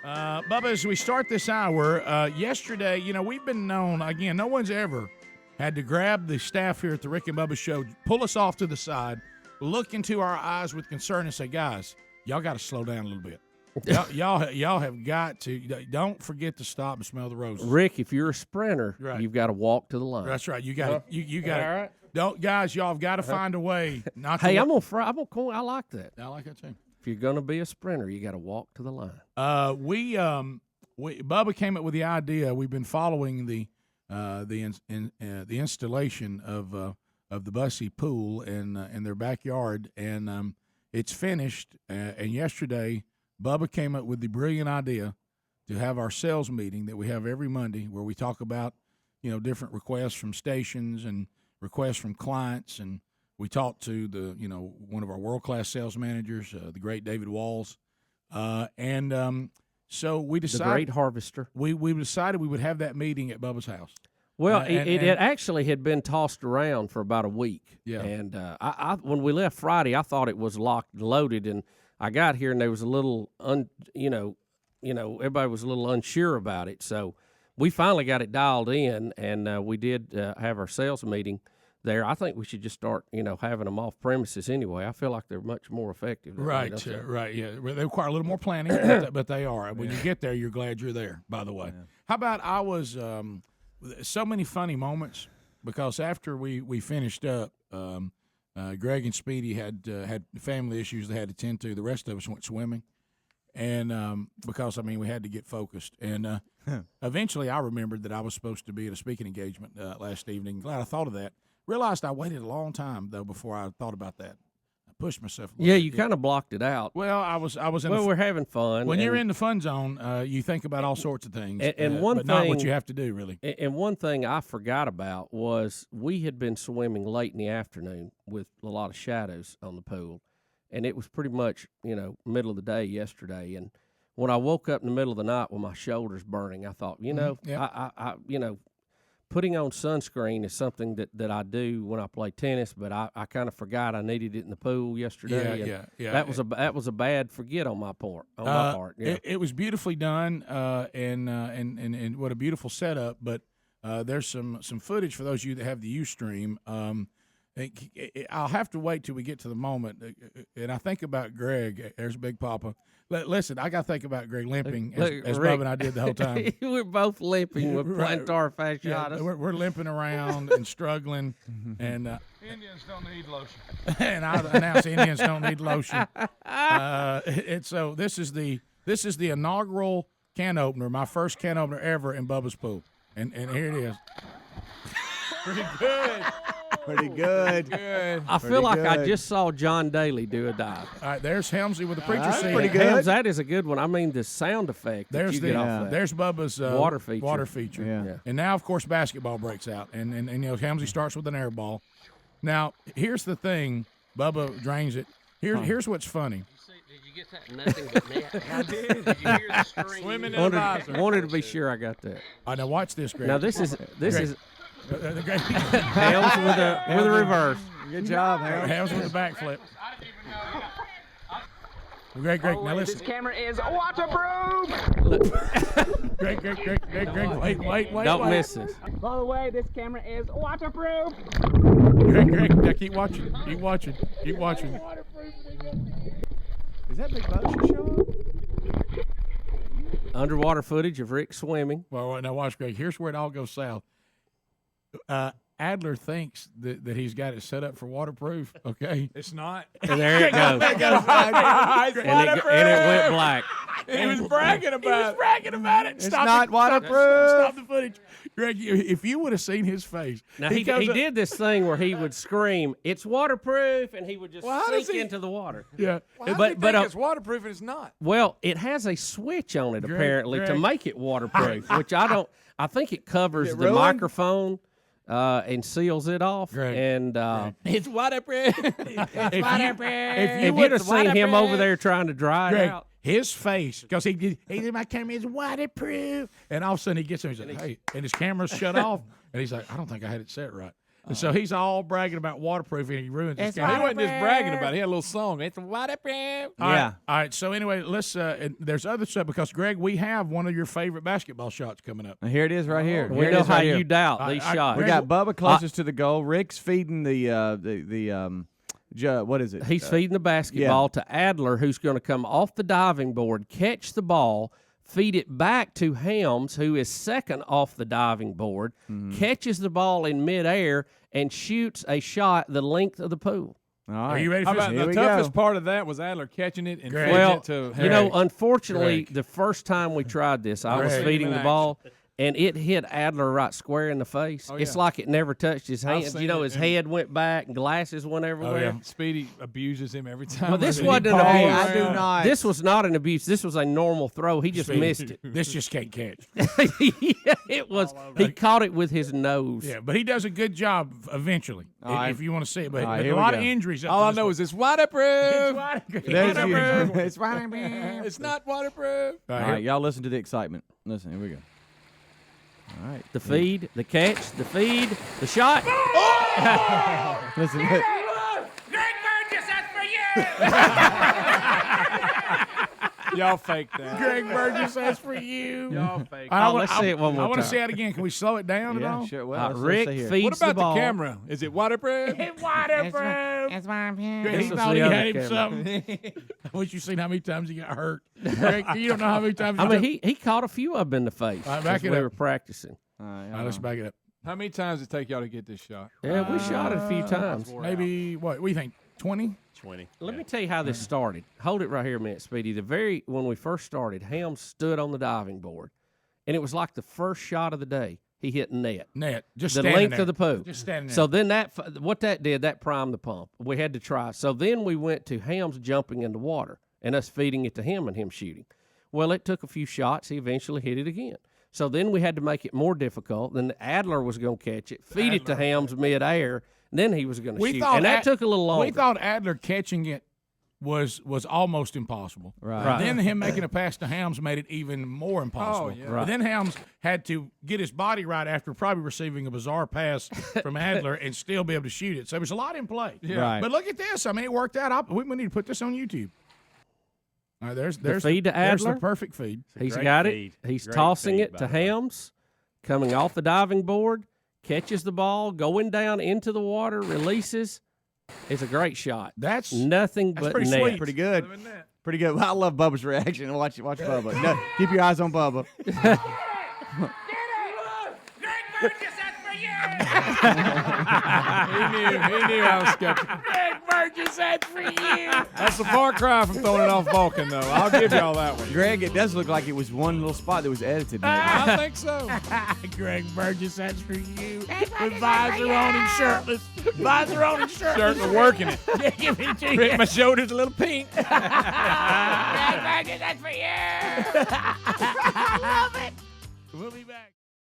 Bubba, as we start this hour, yesterday, we've been known, again, no one's ever had to grab the staff here at the Rick and Bubba Show, pull us off to the side, look into our eyes with concern and say, guys, y'all got to slow down a little bit. y'all have got to, don't forget to stop and smell the roses. Rick, if you're a sprinter, right, you've got to walk to the line. That's right. You got to, you got to. Right. Don't, guys, y'all have got to find a way not to. Hey, I'm on corn. I like that. I like that too. If you're going to be a sprinter, you got to walk to the line. Bubba came up with the idea. We've been following the installation of the Bussey pool in their backyard, and it's finished. And yesterday, Bubba came up with the brilliant idea to have our sales meeting that we have every Monday, where we talk about different requests from stations and requests from clients, and we talked to the one of our world-class sales managers, the great David Walls, so we decided the great harvester. We decided we would have that meeting at Bubba's house. Well, it actually had been tossed around for about a week. Yeah. And I when we left Friday, I thought it was locked and loaded, and I got here and there was a little everybody was a little unsure about it. So we finally got it dialed in, and we did have our sales meeting there. I think we should just start, having them off premises anyway. I feel like they're much more effective. Right, right, yeah. They require a little more planning, but they are. When you get there, you're glad you're there, by the way. Yeah. How about I was so many funny moments, because after we finished up, Greg and Speedy had family issues they had to tend to. The rest of us went swimming. And because, we had to get focused. And eventually I remembered that I was supposed to be at a speaking engagement last evening. Glad I thought of that. Realized I waited a long time, though, before I thought about that. I pushed myself a little bit. You kind of blocked it out. Well, I was in we're having fun. When you're in the fun zone, you think about all sorts of things. And one but thing, not what you have to do, really. And one thing I forgot about was we had been swimming late in the afternoon with a lot of shadows on the pool. And it was pretty much, middle of the day yesterday. And when I woke up in the middle of the night with my shoulders burning, I thought, I putting on sunscreen is something that I do when I play tennis, but I kind of forgot I needed it in the pool yesterday. Yeah. That was a bad forget on my part. Yeah. It was beautifully done, and what a beautiful setup. But there's some footage for those of you that have the Ustream. I'll have to wait till we get to the moment, and I think about Greg. There's Big Papa. Listen, I got to think about Greg limping as Bubba and I did the whole time. We're both limping with plantar fasciitis. Yeah, we're limping around and struggling, and Indians don't need lotion. And I announced Indians don't need lotion. So this is the inaugural can opener, my first can opener ever in Bubba's pool, and here it is. Pretty good. Pretty good. I feel like I just saw John Daly do a dive. All right, there's Helmsley with the preacher seat. Pretty good. Helms, that is a good one. The sound effect. There's there's Bubba's water feature. Yeah. And now, of course, basketball breaks out, and Helmsley starts with an air ball. Now, here's the thing. Bubba drains it. Here's what's funny. Did you get that? Nothing but net. I did. Did you hear the scream? Swimming in the visor. Wanted to be sure I got that. All right, now watch this, Greg. Now this is Helms with a reverse. Good job, Helms. Helms with the backflip. Greg, now listen. This camera is waterproof. Greg, wait. Don't miss this. By the way, this camera is waterproof. Greg, now keep watching. Is that Big Motion showing? Underwater footage of Rick swimming. Well, now watch, Greg. Here's where it all goes south. Adler thinks that he's got it set up for waterproof. Okay, It's not. And there it goes. and it went black. He was bragging about it. It's not waterproof. Stop the footage. Greg, if you would have seen his face. Now, he did this thing where he would scream, "It's waterproof," and he would just sink into the water. Yeah. But it's waterproof and it's not. Well, it has a switch on it, apparently, to make it waterproof, which I think it covers the microphone. And seals it off, and it's waterproof. If you would have seen him over there trying to dry it out, his face, because he did my camera is waterproof, and all of a sudden he gets him, he's like, hey, and his camera's shut off, and he's like, I don't think I had it set right. And so he's all bragging about waterproofing, and he ruins his He game. wasn't just bragging about it. He had a little song. It's waterproof. All right. So anyway, let's. And there's other stuff because Greg, we have one of your favorite basketball shots coming up. And here it is right here. We Here it know is how right here. you doubt these shots. We got Bubba closest to the goal. Rick's feeding what is it? He's feeding the basketball to Adler, who's going to come off the diving board, catch the ball, feed it back to Helms, who is second off the diving board, catches the ball in midair, and shoots a shot the length of the pool. All right. Are you ready for How this? about the toughest part of that was Adler catching it and feeding Well, it to you know, Harry. unfortunately, Greg. the first time we tried this, I was Greg. feeding the ball, and it hit Adler right square in the face. It's like it never touched his hand. seen You know, it, his and- head went back, and glasses went everywhere. Speedy abuses him every time. Well, this He wasn't an balls abuse. I do around. not. This was not an abuse. This was a normal throw. He just missed it. This just can't catch. Yeah, it was. He caught it with his nose. Yeah, but he does a good job eventually. All right. If you want to see it, but, All right, but here a we lot go. of injuries. up All to I this know point. is it's waterproof. There's Waterproof. It's waterproof. It's not waterproof. All All right, y'all listen to the excitement. Listen, here we go. All right. The feed, the catch, the feed, the shot. Listen. Greg Burgess, that's for you! Y'all fake that. Greg Burgess, that's for you. Y'all fake I let's see it one more I want to time. see it again. Can we slow it down at Yeah, all? sure. Well, let's Rick see here. feeds What about the ball. the camera? Is it waterproof? It's waterproof. It's waterproof. Greg, he This was thought the he other had him camera. something. I wish you seen how many times he got hurt. Greg, you don't know how many times. I mean, he caught a few of them in the face All right, back as it we up. were practicing. All right, All right, let's back it up. How many times did it take y'all to get this shot? Yeah, we shot it a few times. Maybe what? We think 20. 20. Let me tell you how this started. Hold it right here a minute, Speedy. When we first started, Helms stood on the diving board, and it was like the first shot of the day. He hit net. Just The standing length there. of the pool. Just standing there. So then what that did, that primed the pump. We had to try. So then we went to Helms jumping in the water and us feeding it to him and him shooting. Well, it took a few shots. He eventually hit it again. So then we had to make it more difficult. Then Adler was going to catch it, feed it to Helms midair, and then he was going to shoot. And that took a little longer. We thought Adler catching it was almost impossible. Right. Then him making a pass to Helms made it even more impossible. yeah. But then Helms had to get his body right after probably receiving a bizarre pass from Adler and still be able to shoot it. So there's a lot in play. Right. But look at this. I mean, it worked out. We need to put this on YouTube. All right, there's feed to there's Adler? the perfect feed. He's Great got feed. it. He's Great tossing feed, it by to the way. Helms, coming off the diving board, catches the ball, going down into the water, releases. It's a great shot. That's Nothing that's but pretty net. sweet. Pretty good. Pretty good. I love Bubba's reaction. Watch Bubba. No, keep your eyes on Bubba. Greg Burgess, that's for you! He knew I was skeptical. Greg Burgess, that's for you! That's a far cry from throwing it off Vulcan, though. I'll give y'all that one. Greg, it does look like it was one little spot that was edited. Maybe. I think so. Greg Burgess, that's for you. With visor on and shirtless. Visor on and shirtless. Starting to working it. Yeah, give it to you. Rick, my shoulder's a little pink. Greg Burgess, that's for you! I love it! We'll be back.